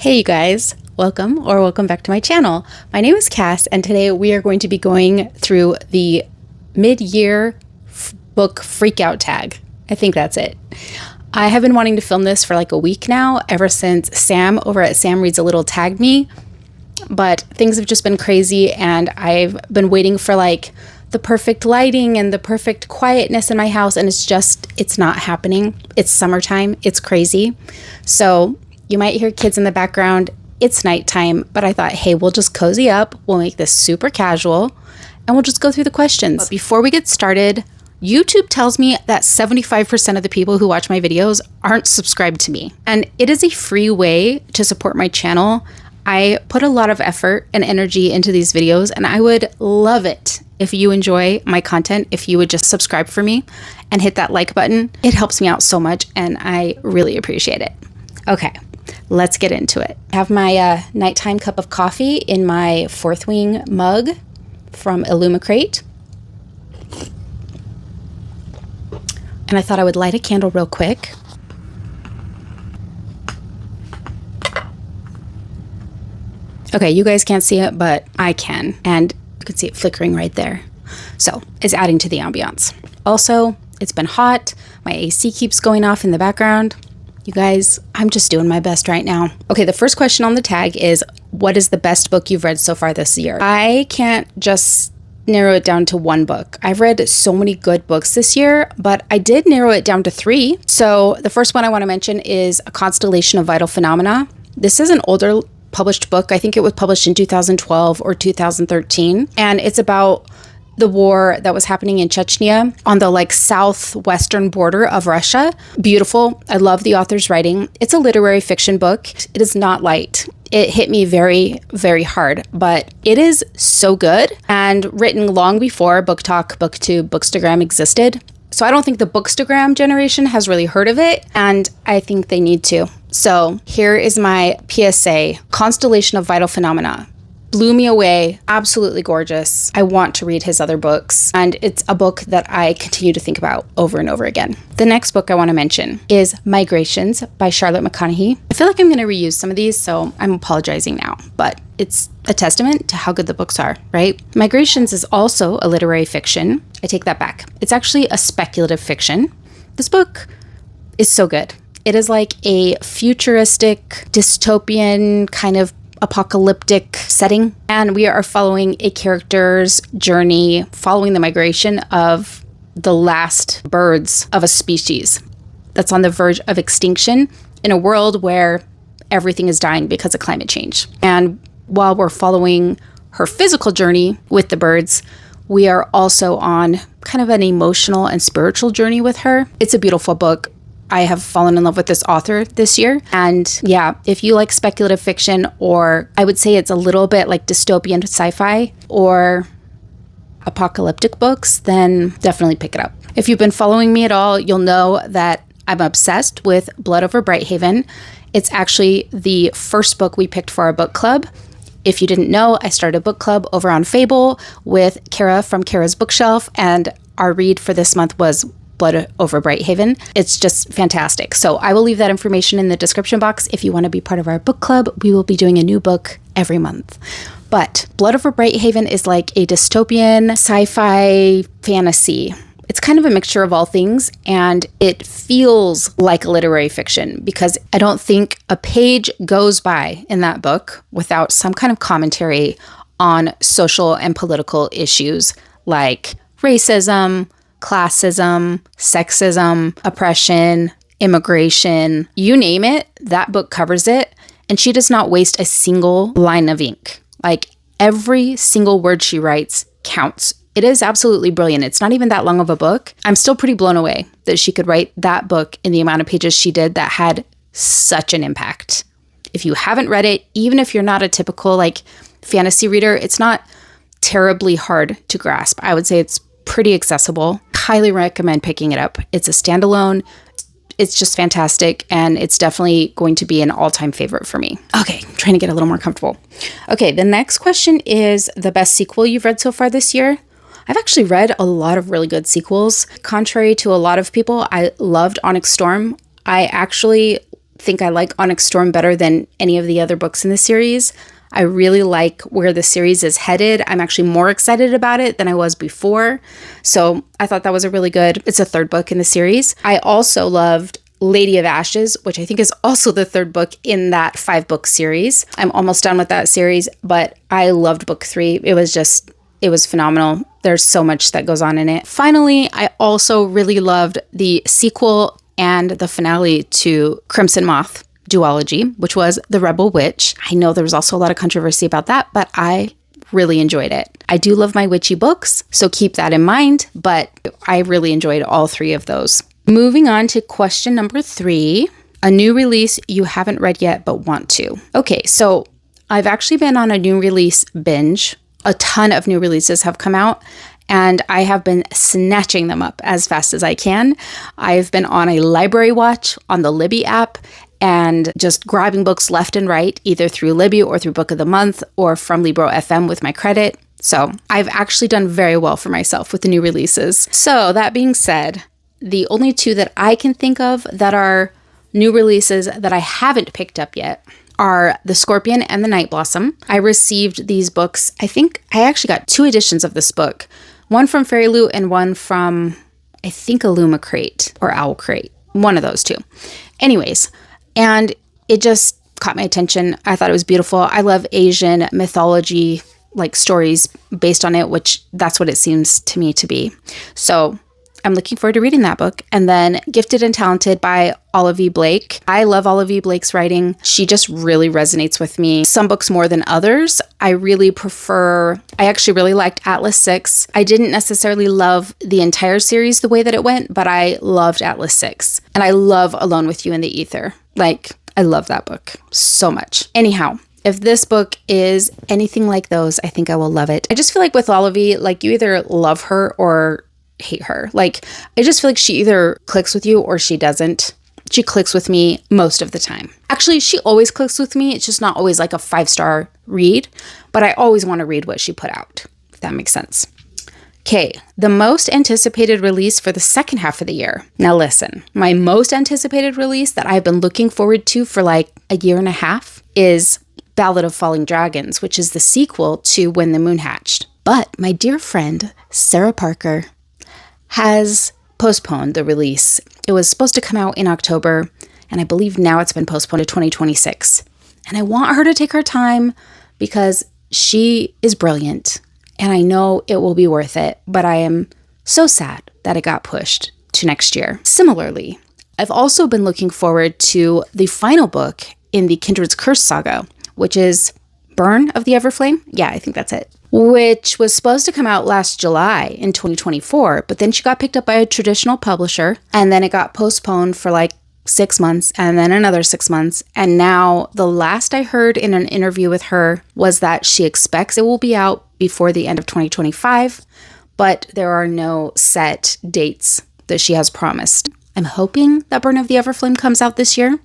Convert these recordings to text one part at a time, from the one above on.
Hey you guys, welcome back to my channel. My name is Cass and today we are going to be going through the mid-year book Freakout tag. I think that's it. I have been wanting to film this for like a week now, ever since Sam over at Sam Reads a Little tagged me, but things have just been crazy and I've been waiting for like the perfect lighting and the perfect quietness in my house, and it's not happening. It's summertime, it's crazy. So you might hear kids in the background. It's nighttime, but I thought, hey, we'll just cozy up. We'll make this super casual and we'll just go through the questions. But before we get started, YouTube tells me that 75% of the people who watch my videos aren't subscribed to me. And it is a free way to support my channel. I put a lot of effort and energy into these videos, and I would love it if you enjoy my content, if you would just subscribe for me and hit that like button. It helps me out so much and I really appreciate it. Okay, let's get into it. I have my nighttime cup of coffee in my Fourth Wing mug from Illumicrate. And I thought I would light a candle real quick. Okay, you guys can't see it, but I can. And you can see it flickering right there. So it's adding to the ambiance. Also, it's been hot. My AC keeps going off in the background. You guys, I'm just doing my best right now. Okay, the first question on the tag is, what is the best book you've read so far this year? I can't just narrow it down to one book. I've read so many good books this year, but I did narrow it down to 3. So the first one I want to mention is A Constellation of Vital Phenomena. This is an older published book. I think it was published in 2012 or 2013. And it's about the war that was happening in Chechnya on the like southwestern border of Russia. Beautiful. I love the author's writing. It's a literary fiction book. It is not light. It hit me very, very hard, but it is so good and written long before Book Talk, BookTube, Bookstagram existed. So I don't think the Bookstagram generation has really heard of it, and I think they need to. So here is my PSA, Constellation of Vital Phenomena. Blew me away, absolutely gorgeous. I want to read his other books, and it's a book that I continue to think about over and over again. The next book I want to mention is Migrations by Charlotte McCoughney. I feel like I'm going to reuse some of these, so I'm apologizing now, but it's a testament to how good the books are, right? Migrations is also a literary fiction. I take that back. It's actually a speculative fiction. This book is so good. It is like a futuristic, dystopian kind of apocalyptic setting, and we are following a character's journey following the migration of the last birds of a species that's on the verge of extinction in a world where everything is dying because of climate change. And while we're following her physical journey with the birds, we are also on kind of an emotional and spiritual journey with her. It's a beautiful book. I have fallen in love with this author this year. And yeah, if you like speculative fiction, or I would say it's a little bit like dystopian sci-fi or apocalyptic books, then definitely pick it up. If you've been following me at all, you'll know that I'm obsessed with Blood Over Brighthaven. It's actually the first book we picked for our book club. If you didn't know, I started a book club over on Fable with Kara from Kara's Bookshelf, and our read for this month was Blood Over Brighthaven. It's just fantastic. So I will leave that information in the description box. If you want to be part of our book club, we will be doing a new book every month. But Blood Over Brighthaven is like a dystopian sci-fi fantasy. It's kind of a mixture of all things, and it feels like a literary fiction because I don't think a page goes by in that book without some kind of commentary on social and political issues like racism, classism, sexism, oppression, immigration, you name it, that book covers it. And she does not waste a single line of ink. Like every single word she writes counts. It is absolutely brilliant. It's not even that long of a book. I'm still pretty blown away that she could write that book in the amount of pages she did that had such an impact. If you haven't read it, even if you're not a typical like fantasy reader, it's not terribly hard to grasp. I would say it's pretty accessible. Highly recommend picking it up. It's a standalone. It's just fantastic, and it's definitely going to be an all-time favorite for me. Okay, I'm trying to get a little more comfortable. Okay, the next question is the best sequel you've read so far this year. I've actually read a lot of really good sequels. Contrary to a lot of people, I loved Onyx Storm. I actually think I like Onyx Storm better than any of the other books in the series. I really like where the series is headed. I'm actually more excited about it than I was before. So I thought that was it's a third book in the series. I also loved Lady of Ashes, which I think is also the third book in that 5-book series. I'm almost done with that series, but I loved book 3. It was phenomenal. There's so much that goes on in it. Finally, I also really loved the sequel and the finale to Crimson Moth duology, which was The Rebel Witch. I know there was also a lot of controversy about that, but I really enjoyed it. I do love my witchy books, so keep that in mind, but I really enjoyed all 3 of those. Moving on to question number 3, a new release you haven't read yet but want to. Okay, so I've actually been on a new release binge. A ton of new releases have come out, and I have been snatching them up as fast as I can. I've been on a library watch on the Libby app and just grabbing books left and right, either through Libby or through Book of the Month or from Libro FM with my credit. So I've actually done very well for myself with the new releases. So that being said, the only 2 that I can think of that are new releases that I haven't picked up yet are The Scorpion and The Night Blossom. I received these books. I think I actually got 2 editions of this book. One from Fairy Loot and one from, I think, Illuma Crate or Owl Crate. One of those 2. Anyways, and it just caught my attention. I thought it was beautiful. I love Asian mythology, like stories based on it, which that's what it seems to me to be. So I'm looking forward to reading that book. And then Gifted and Talented by Olive E. Blake. I love Olive E. Blake's writing. She just really resonates with me. Some books more than others. I actually really liked Atlas 6. I didn't necessarily love the entire series the way that it went, but I loved Atlas 6. And I love Alone with You in the Ether. I love that book so much. Anyhow, if this book is anything like those, I think I will love it. I just feel like with Olive E, you either love her or hate her. I just feel like she either clicks with you or she doesn't. She clicks with me most of the time. Actually, she always clicks with me. It's just not always like a 5-star read, but I always want to read what she put out, if that makes sense. Okay, the most anticipated release for the second half of the year. Now listen, my most anticipated release that I've been looking forward to for a year and a half is Ballad of Falling Dragons, which is the sequel to When the Moon Hatched. But my dear friend, Sarah Parker, has postponed the release. It was supposed to come out in October, and I believe now it's been postponed to 2026. And I want her to take her time because she is brilliant, and I know it will be worth it, but I am so sad that it got pushed to next year. Similarly, I've also been looking forward to the final book in the Kindred's Curse saga, which is Burn of the Everflame. Yeah, I think that's it. Which was supposed to come out last July in 2024, but then she got picked up by a traditional publisher, and then it got postponed for 6 months, and then another 6 months. And now the last I heard in an interview with her was that she expects it will be out before the end of 2025, but there are no set dates that she has promised. I'm hoping that Burn of the Everflame comes out this year.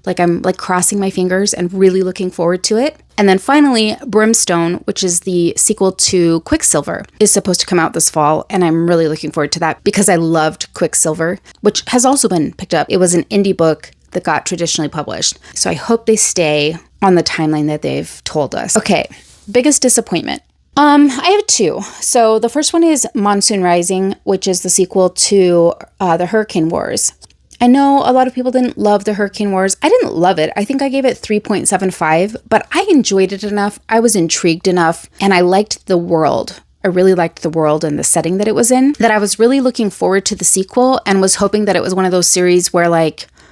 I'm crossing my fingers and really looking forward to it. And then finally, Brimstone, which is the sequel to Quicksilver, is supposed to come out this fall. And I'm really looking forward to that because I loved Quicksilver, which has also been picked up. It was an indie book that got traditionally published. So I hope they stay on the timeline that they've told us. Okay, biggest disappointment. I have 2. So the first one is Monsoon Rising, which is the sequel to the Hurricane Wars. I know a lot of people didn't love the Hurricane Wars. I didn't love it. I think I gave it 3.75, but I enjoyed it enough. I was intrigued enough, and I liked the world. I really liked the world and the setting that it was in, that I was really looking forward to the sequel and was hoping that it was one of those series where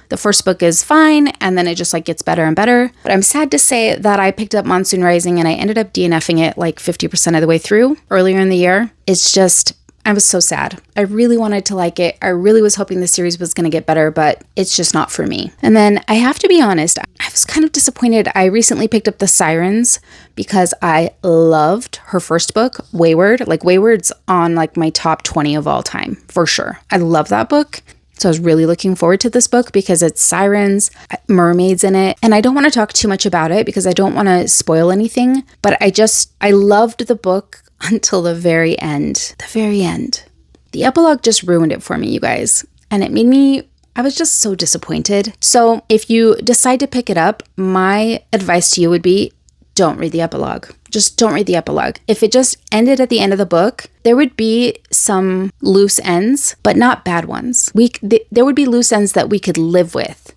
the first book is fine and then it just gets better and better. But I'm sad to say that I picked up Monsoon Rising and I ended up DNFing it 50% of the way through earlier in the year. It's just, I was so sad. I really wanted to like it. I really was hoping the series was going to get better, but it's just not for me. And then I have to be honest, I was kind of disappointed. I recently picked up The Sirens because I loved her first book, Wayward. Wayward's on my top 20 of all time, for sure. I love that book. So I was really looking forward to this book because it's sirens, mermaids in it. And I don't want to talk too much about it because I don't want to spoil anything, but I loved the book until the very end. The very end. The epilogue just ruined it for me, you guys. And it made me I was just so disappointed. So if you decide to pick it up, my advice to you would be, don't read the epilogue. Just don't read the epilogue. If it just ended at the end of the book, there would be some loose ends, but not bad ones. There would be loose ends that we could live with.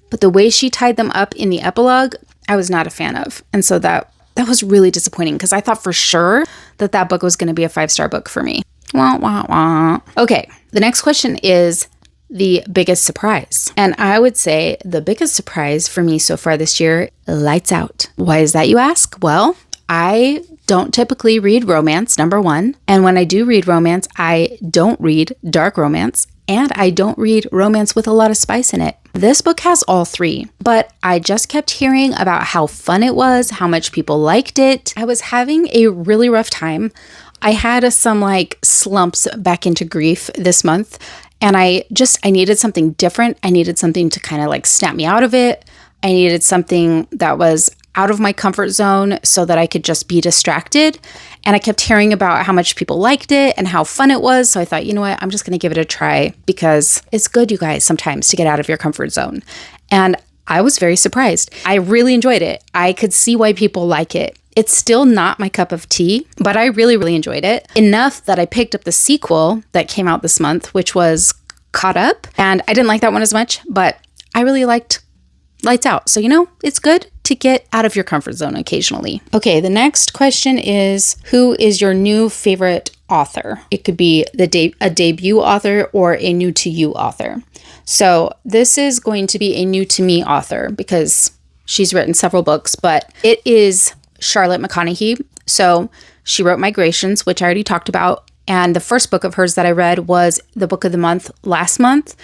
But the way she tied them up in the epilogue, I was not a fan of. And so that was really disappointing because I thought for sure that book was going to be a 5-star book for me. Wah, wah, wah. Okay, the next question is the biggest surprise. And I would say the biggest surprise for me so far this year, Lights Out. Why is that, you ask? Well, I don't typically read romance, number one. And when I do read romance, I don't read dark romance. And I don't read romance with a lot of spice in it. This book has all three, but I just kept hearing about how fun it was, how much people liked it. I was having a really rough time. I had some slumps back into grief this month, and I needed something different. I needed something to kind of snap me out of it. I needed something that was out of my comfort zone so that I could just be distracted. And I kept hearing about how much people liked it and how fun it was. So I thought, you know what, I'm just going to give it a try because it's good, you guys, sometimes to get out of your comfort zone. And I was very surprised. I really enjoyed it. I could see why people like it. It's still not my cup of tea, but I really, really enjoyed it. Enough that I picked up the sequel that came out this month, which was Caught Up. And I didn't like that one as much, but I really liked Lights Out. So, it's good to get out of your comfort zone occasionally. Okay, the next question is, who is your new favorite author? It could be a debut author or a new to you author. So this is going to be a new to me author because she's written several books, but it is Charlotte McCoughney. So she wrote Migrations, which I already talked about. And the first book of hers that I read was the book of the month last month.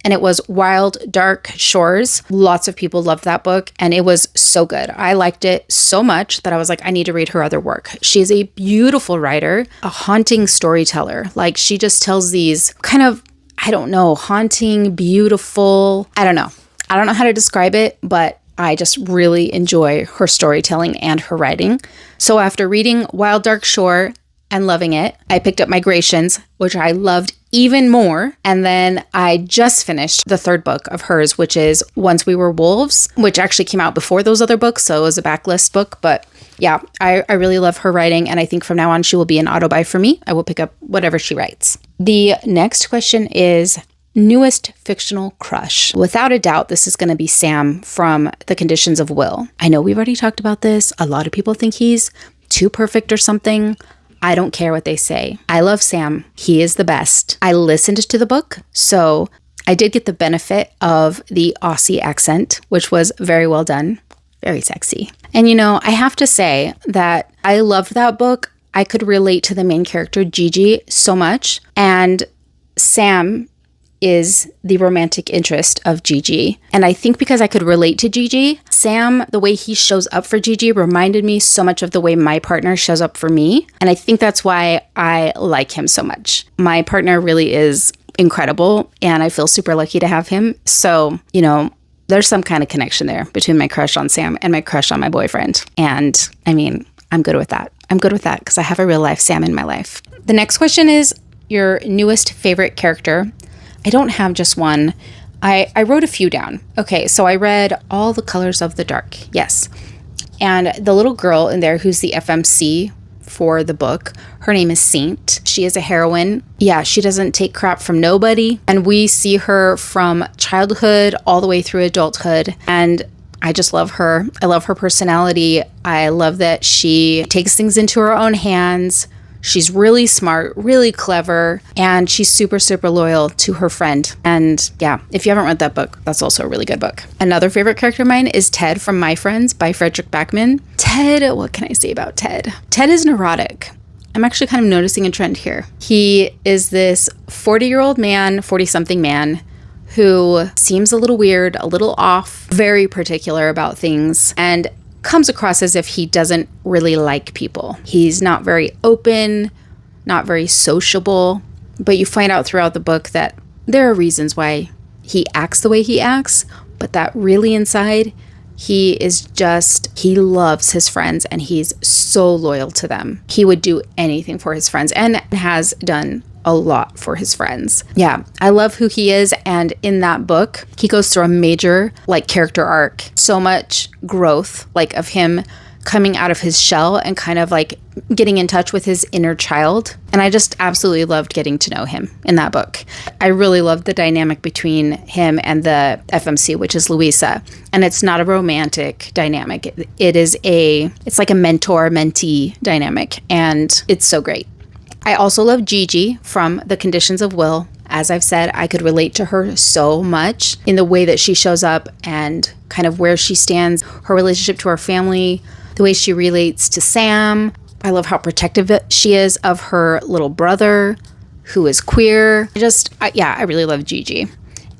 And it was Wild Dark Shores. Lots of people loved that book, and it was so good. I liked it so much that I was like, I need to read her other work. She's a beautiful writer, a haunting storyteller. She just tells these kind of, haunting, beautiful, I don't know how to describe it, but I just really enjoy her storytelling and her writing. So after reading Wild Dark Shore and loving it, I picked up Migrations, which I loved even more. And then I just finished the third book of hers, which is Once We Were Wolves, which actually came out before those other books. So it was a backlist book. But yeah, I really love her writing. And I think from now on, she will be an auto-buy for me. I will pick up whatever she writes. The next question is newest fictional crush. Without a doubt, this is going to be Sam from The Conditions of Will. I know we've already talked about this. A lot of people think he's too perfect or something. I don't care what they say. I love Sam. He is the best. I listened to the book, so I did get the benefit of the Aussie accent, which was very well done. Very sexy. And I have to say that I loved that book. I could relate to the main character, Gigi, so much. And Sam is the romantic interest of Gigi. And I think because I could relate to Gigi, Sam, the way he shows up for Gigi reminded me so much of the way my partner shows up for me. And I think that's why I like him so much. My partner really is incredible, and I feel super lucky to have him. So, there's some kind of connection there between my crush on Sam and my crush on my boyfriend. And I'm good with that. I'm good with that because I have a real life Sam in my life. The next question is your newest favorite character. I don't have just one. I wrote a few down. Okay, so I read All the Colors of the Dark. Yes. And the little girl in there who's the FMC for the book, her name is Saint. She is a heroine. Yeah, she doesn't take crap from nobody. And we see her from childhood all the way through adulthood. And I just love her. I love her personality. I love that she takes things into her own hands. She's really smart, really clever, and she's super, super loyal to her friend. And yeah, if you haven't read that book, that's also a really good book. Another favorite character of mine is Ted from My Friends by Fredrik Backman. Ted, what can I say about Ted? Ted is neurotic. I'm actually kind of noticing a trend here. He is this 40-year-old man, 40-something man, who seems a little weird, a little off, very particular about things, and comes across as if he doesn't really like people. He's not very open, not very sociable, but you find out throughout the book that there are reasons why he acts the way he acts, but that really inside, he loves his friends and he's so loyal to them. He would do anything for his friends and has done a lot for his friends. Yeah, I love who he is. And in that book, he goes through a major like character arc, so much growth, like of him coming out of his shell and kind of like getting in touch with his inner child. And I just absolutely loved getting to know him in that book. I really loved the dynamic between him and the FMC, which is Louisa. And it's not a romantic dynamic. It's like a mentor-mentee dynamic. And it's so great. I also love Gigi from The Conditions of Will. As I've said, I could relate to her so much in the way that she shows up and kind of where she stands, her relationship to her family, the way she relates to Sam. I love how protective she is of her little brother who is queer. I really love Gigi.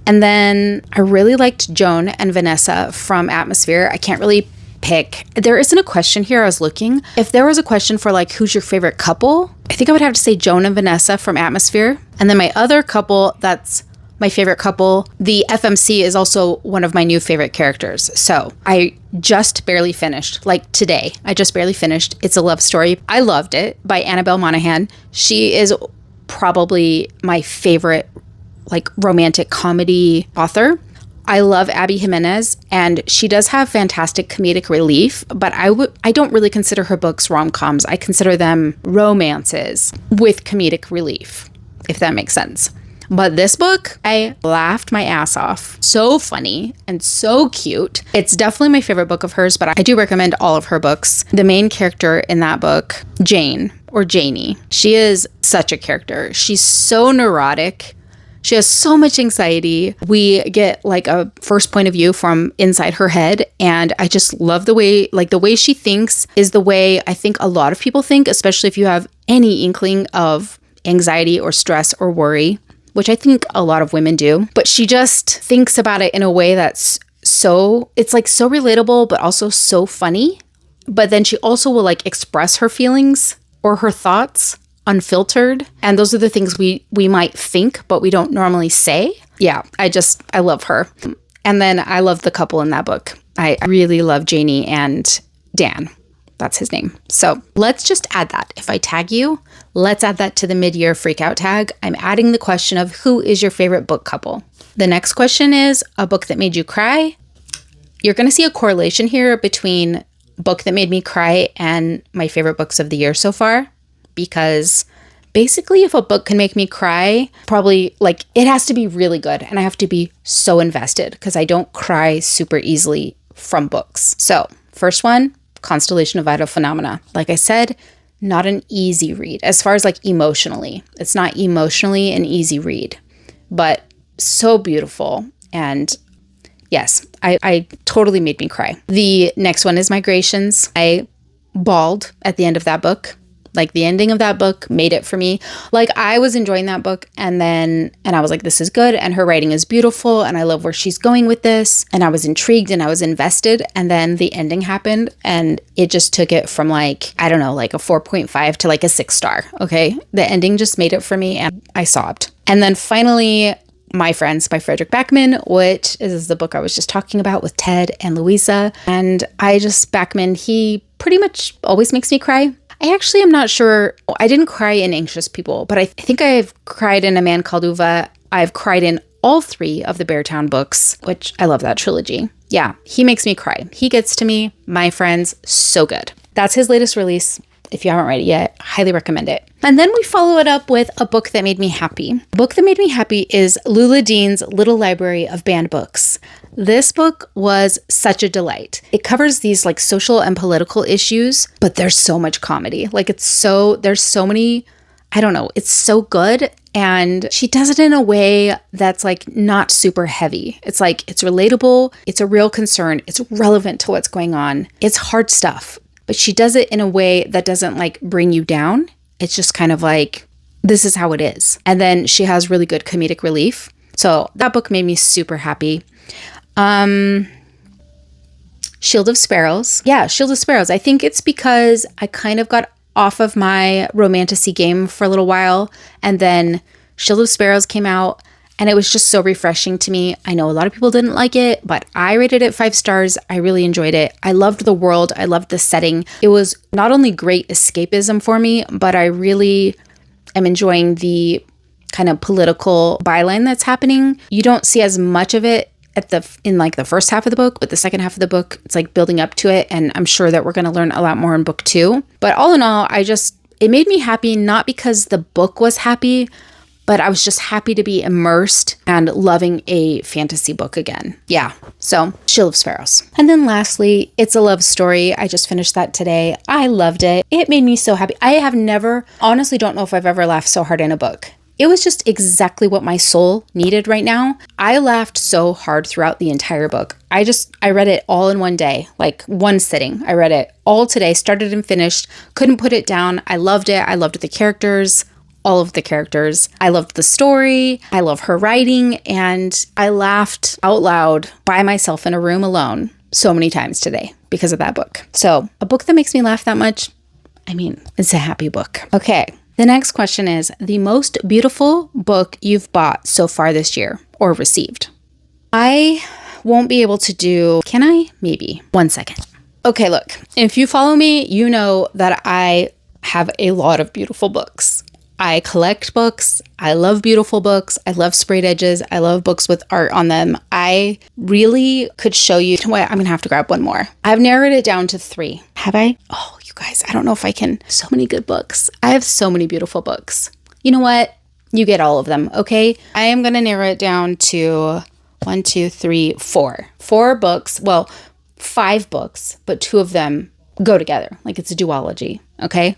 And then I really liked Joan and Vanessa from Atmosphere. I can't really pick. There isn't a question here. I was looking. If there was a question for like, who's your favorite couple? I think I would have to say Joan and Vanessa from Atmosphere. And then my other couple, that's my favorite couple. The FMC is also one of my new favorite characters. So I just barely finished, like today, I just barely finished It's a Love Story. I loved it, by Annabelle Monaghan. She is probably my favorite like romantic comedy author. I love Abby Jimenez, and she does have fantastic comedic relief, but I don't really consider her books rom-coms. I consider them romances with comedic relief, if that makes sense. But this book, I laughed my ass off. So funny and so cute. It's definitely my favorite book of hers, but I do recommend all of her books. The main character in that book, Jane, or Janie, she is such a character. She's so neurotic. She has so much anxiety. We get like a first point of view from inside her head. And I just love the way she thinks is the way I think a lot of people think, especially if you have any inkling of anxiety or stress or worry, which I think a lot of women do. But she just thinks about it in a way that's it's like so relatable, but also so funny. But then she also will like express her feelings or her thoughts unfiltered. And those are the things we might think, but we don't normally say. Yeah, I love her. And then I love the couple in that book. I really love Janie and Dan. That's his name. So let's just add that. If I tag you, let's add that to the mid-year Freakout tag. I'm adding the question of who is your favorite book couple? The next question is a book that made you cry. You're going to see a correlation here between book that made me cry and my favorite books of the year so far. Because basically if a book can make me cry, probably like it has to be really good and I have to be so invested because I don't cry super easily from books. So first one, Constellation of Vital Phenomena. Like I said, not an easy read as far as like emotionally. It's not emotionally an easy read, but so beautiful. And yes, I totally made me cry. The next one is Migrations. I bawled at the end of that book. Like the ending of that book made it for me. Like I was enjoying that book and I was like, this is good. And her writing is beautiful. And I love where she's going with this. And I was intrigued and I was invested. And then the ending happened and it just took it from like, I don't know, like a 4.5 to like a 6 star. Okay. The ending just made it for me and I sobbed. And then finally, My Friends by Fredrik Backman, which is the book I was just talking about with Ted and Louisa. And Backman, he pretty much always makes me cry. I actually am not sure. I didn't cry in Anxious People, but I think I've cried in A Man Called Uva. I've cried in all 3 of the Beartown books, which I love that trilogy. Yeah, he makes me cry. He gets to me. My Friends, so good. That's his latest release. If you haven't read it yet, highly recommend it. And then we follow it up with a book that made me happy. The book that made me happy is Lula Dean's Little Library of Banned Books. This book was such a delight. It covers these like social and political issues, but there's so much comedy. Like there's so many, I don't know, it's so good. And she does it in a way that's like not super heavy. It's like, it's relatable. It's a real concern. It's relevant to what's going on. It's hard stuff, but she does it in a way that doesn't like bring you down. It's just kind of like, this is how it is. And then she has really good comedic relief. So that book made me super happy. Shield of Sparrows. Yeah, Shield of Sparrows. I think it's because I kind of got off of my romantasy game for a little while, and then Shield of Sparrows came out, and it was just so refreshing to me. I know a lot of people didn't like it, but I rated it 5 stars. I really enjoyed it. I loved the world. I loved the setting. It was not only great escapism for me, but I really am enjoying the kind of political byline that's happening. You don't see as much of it in like the first half of the book, but the second half of the book, it's like building up to it. And I'm sure that we're going to learn a lot more in book 2. But all in all, it made me happy, not because the book was happy, but I was just happy to be immersed and loving a fantasy book again. Yeah. So Shield of Sparrows. And then lastly, It's a Love Story. I just finished that today. I loved it. It made me so happy. I have never, honestly don't know if I've ever laughed so hard in a book. It was just exactly what my soul needed right now. I laughed so hard throughout the entire book. I read it all in one day, like one sitting. I read it all today, started and finished, couldn't put it down. I loved it. I loved the characters, all of the characters. I loved the story. I love her writing. And I laughed out loud by myself in a room alone so many times today because of that book. So a book that makes me laugh that much, I mean, it's a happy book. Okay. The next question is the most beautiful book you've bought so far this year or received. I won't be able to do, can I? Maybe. 1 second. Okay, look, if you follow me, you know that I have a lot of beautiful books. I collect books. I love beautiful books. I love sprayed edges. I love books with art on them. I really could show you. Wait, I'm going to have to grab one more. I've narrowed it down to 3. Have I? Oh, you guys, I don't know if I can. So many good books. I have so many beautiful books. You know what? You get all of them, okay? I am going to narrow it down to 1, 2, 3, 4. 4 books. Well, 5 books, but 2 of them go together. Like it's a duology, okay?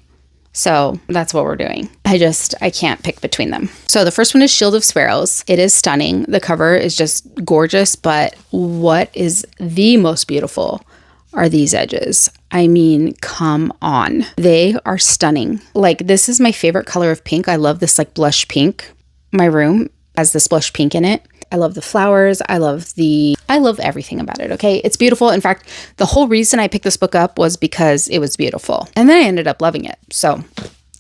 So that's what we're doing. I can't pick between them. So the first one is Shield of Sparrows. It is stunning. The cover is just gorgeous, but what is the most beautiful are these edges. I mean, come on. They are stunning. Like, this is my favorite color of pink. I love this like blush pink. My room has this blush pink in it. I love the flowers. I love everything about it. Okay. It's beautiful. In fact, the whole reason I picked this book up was because it was beautiful. And then I ended up loving it. So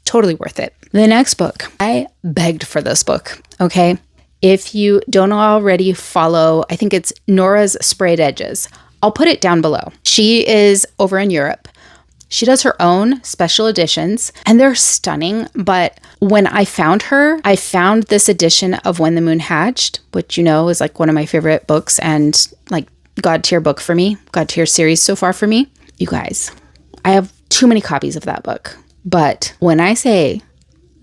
totally worth it. The next book, I begged for this book. Okay. If you don't already follow, I think it's Nora's Sprayed Edges. I'll put it down below. She is over in Europe. She does her own special editions and they're stunning. But when I found her, I found this edition of When the Moon Hatched, which, you know, is like one of my favorite books and like God tier book for me, God tier series so far for me. You guys, I have too many copies of that book. But when I say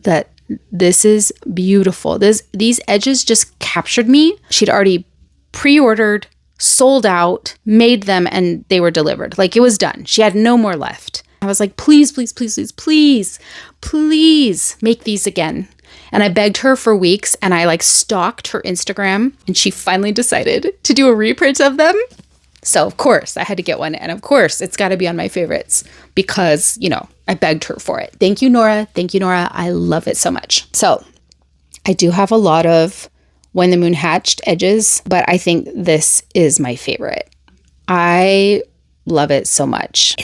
that this is beautiful, these edges just captured me. She'd already pre-ordered, sold out, made them, and they were delivered. Like it was done. She had no more left. I was like, please, please, please, please, please, please make these again. And I begged her for weeks and I like stalked her Instagram and she finally decided to do a reprint of them. So of course I had to get one. And of course it's got to be on my favorites because, you know, I begged her for it. Thank you, Nora. Thank you, Nora. I love it so much. So I do have a lot of When the Moon Hatched edges, but I think this is my favorite. I love it so much.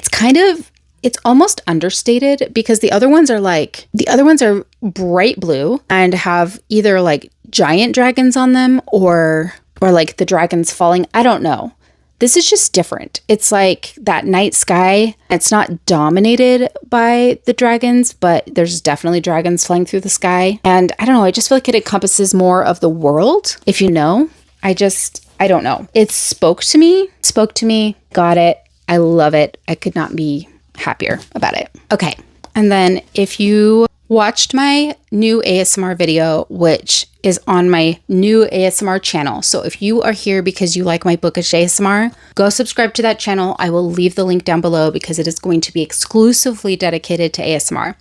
It's almost understated because the other ones are bright blue and have either like giant dragons on them or like the dragons falling. I don't know. This is just different. It's like that night sky. It's not dominated by the dragons, but there's definitely dragons flying through the sky. And I don't know, I just feel like it encompasses more of the world, if you know. I don't know. It spoke to me, got it. I love it. I could not be happier about it. Okay. And then if you watched my new ASMR video, which is on my new ASMR channel. So if you are here because you like my bookish ASMR, go subscribe to that channel. I will leave the link down below because it is going to be exclusively dedicated to ASMR.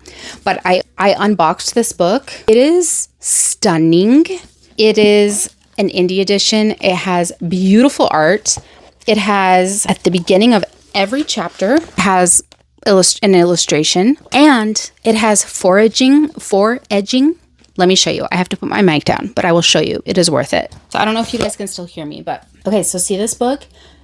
But I unboxed this book. It is stunning. It is an indie edition. It has beautiful art. It has, at the beginning of every chapter, has an illustration, and it has foraging. Let me show you. I have to put my mic down, but I will show you. It is worth it. So I don't know if you guys can still hear me, but okay. So see this book?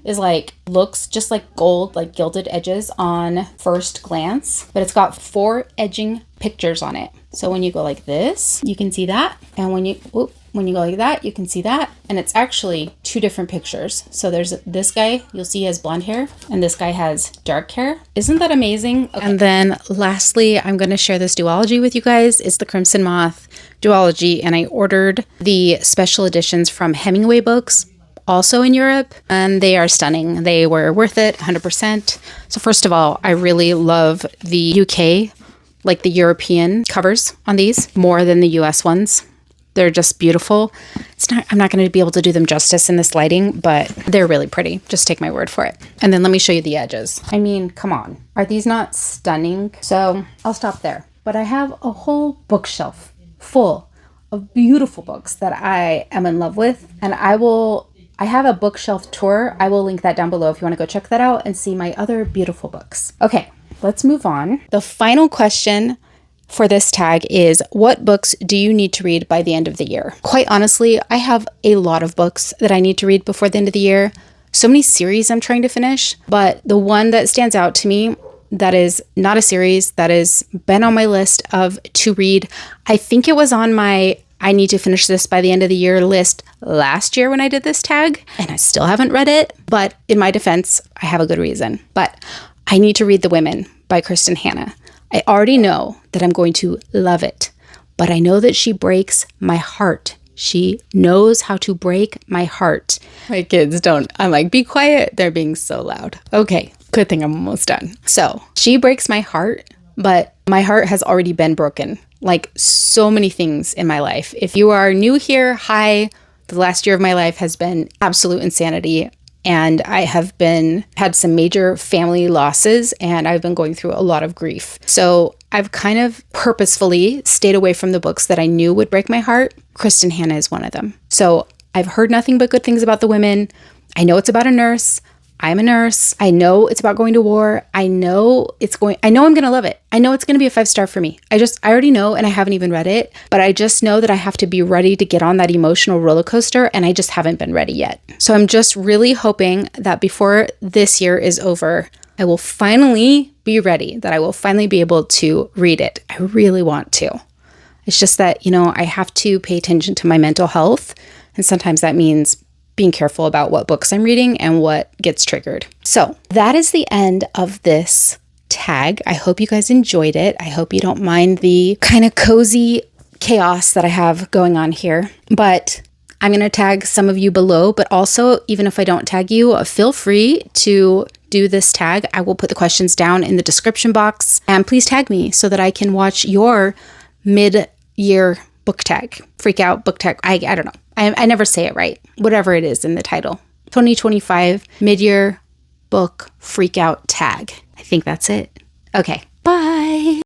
is like, looks just like gold, like gilded edges on first glance, but it's got 4 edging pictures on it. So when you go like this, you can see that. And when you go like that, you can see that. And it's actually 2 different pictures. So there's this guy, you'll see he has blonde hair, and this guy has dark hair. Isn't that amazing? Okay. And then lastly, I'm going to share this duology with you guys. It's the Crimson Moth duology, and I ordered the special editions from Hemingway Books, also in Europe, and they are stunning. They were worth it, 100%. So first of all, I really love the UK, like the European covers on these more than the US ones. They're just beautiful. I'm not going to be able to do them justice in this lighting, but they're really pretty. Just take my word for it. And then let me show you the edges. I mean, come on. Are these not stunning? So I'll stop there. But I have a whole bookshelf full of beautiful books that I am in love with. And I have a bookshelf tour. I will link that down below if you want to go check that out and see my other beautiful books. Okay, let's move on. The final question for this tag is, what books do you need to read by the end of the year? Quite honestly, I have a lot of books that I need to read before the end of the year. So many series I'm trying to finish, but the one that stands out to me that is not a series, that has been on my list of to read, I think it was on my I need to finish this by the end of the year list last year when I did this tag, and I still haven't read it, but in my defense, I have a good reason. But I need to read The Women by Kristin Hannah. I already know that I'm going to love it, but I know that she breaks my heart. She knows how to break my heart. My kids don't. I'm like, be quiet. They're being so loud. Okay, good thing I'm almost done. So she breaks my heart, but my heart has already been broken. Like so many things in my life. If you are new here, hi. The last year of my life has been absolute insanity. And I have had some major family losses, and I've been going through a lot of grief. So I've kind of purposefully stayed away from the books that I knew would break my heart. Kristin Hannah is one of them. So I've heard nothing but good things about The Women. I know it's about a nurse. I'm a nurse. I know it's about going to war. I know I'm going to love it. I know it's going to be a 5-star for me. I already know, and I haven't even read it, but I just know that I have to be ready to get on that emotional roller coaster, and I just haven't been ready yet. So I'm just really hoping that before this year is over, I will finally be ready, that I will finally be able to read it. I really want to. It's just that, I have to pay attention to my mental health, and sometimes that means being careful about what books I'm reading and what gets triggered. So that is the end of this tag. I hope you guys enjoyed it. I hope you don't mind the kind of cozy chaos that I have going on here. But I'm going to tag some of you below, but also, even if I don't tag you, feel free to do this tag. I will put the questions down in the description box, and please tag me so that I can watch your mid-year book tag, Freakout book tag. I don't know. I never say it right. Whatever it is in the title. 2025 mid-year book Freakout tag. I think that's it. Okay. Bye.